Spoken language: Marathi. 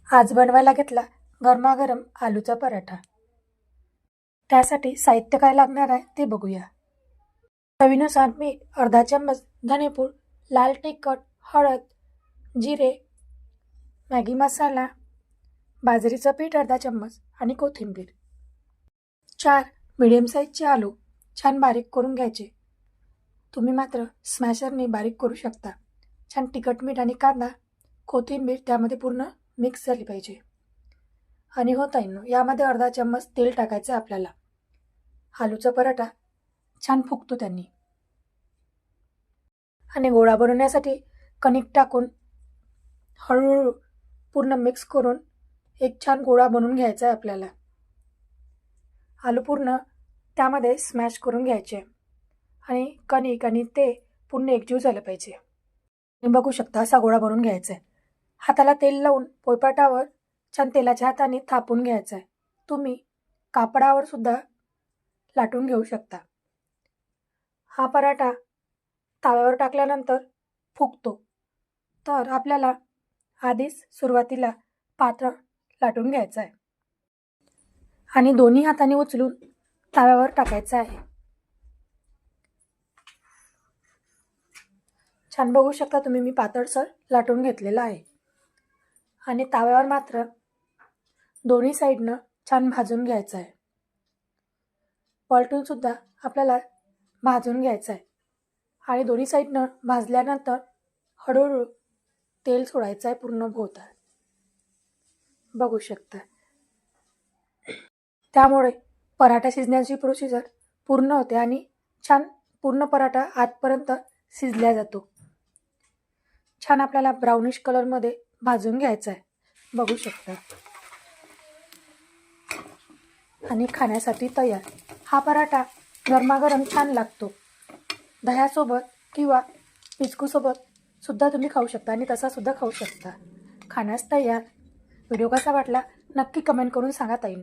आज बनवायला घेतला गरमागरम आलूचा पराठा. त्यासाठी साहित्य काय लागणार आहे ते बघूया. चवीनुसार मीठ, अर्धा चम्मच धनेपूड, लाल तिखट, हळद, जिरे, मॅगी मसाला, बाजरीचं पीठ अर्धा चम्मच आणि कोथिंबीर. 4 मिडियम साईजचे आलू छान बारीक करून घ्यायचे. तुम्ही मात्र स्मॅशरने बारीक करू शकता. छान तिखट, मीठ आणि कांदा, कोथिंबीर त्यामध्ये पूर्ण मिक्स झाली पाहिजे. आणि ताईंनो, यामध्ये अर्धा चम्मच तेल टाकायचं आहे आपल्याला. आलूचा पराठा छान फुगतो त्यांनी. आणि गोळा बनवण्यासाठी कणिक टाकून हळूहळू पूर्ण मिक्स करून एक छान गोळा बनवून घ्यायचा आहे आपल्याला. आलू पूर्ण त्यामध्ये स्मॅश करून घ्यायचे आणि कणिक आणि ते पूर्ण एकजीव झालं पाहिजे. तुम्ही बघू शकता असा गोळा बनवून घ्यायचा आहे. हाताला तेल लावून पोळपाटावर छान तेलाच्या हाताने थापून घ्यायचं आहे. तुम्ही कापडावर सुद्धा लाटून घेऊ शकता. हा पराठा तव्यावर टाकल्यानंतर फुगतो, तर आपल्याला आधीच सुरुवातीला पातळ लाटून घ्यायचं आहे आणि दोन्ही हाताने उचलून तव्यावर टाकायचं आहे. छान बघू शकता तुम्ही, मी पातळसर लाटून घेतलेला आहे. आणि तव्यावर मात्र दोन्ही साईडनं छान भाजून घ्यायचं आहे. पलटून सुद्धा आपल्याला भाजून घ्यायचं आहे. आणि दोन्ही साईडनं भाजल्यानंतर हळूहळू तेल सोडायचं आहे पूर्ण भोवताल. बघू शकता. त्यामुळे पराठा शिजण्याची प्रोसिजर पूर्ण होते आणि छान पूर्ण पराठा आतपर्यंत शिजल्या जातो. छान आपल्याला ब्राउनिश कलरमध्ये भाजून घ्यायचा आहे. बघू शकता. आणि खाण्यासाठी तयार. हा पराठा गरमागरम छान लागतो. दह्यासोबत किंवा पिचकूसोबत सुद्धा तुम्ही खाऊ शकता आणि तसा सुद्धा खाऊ शकता. खाण्यास तयार. व्हिडिओ कसा वाटला नक्की कमेंट करून सांगा ताई.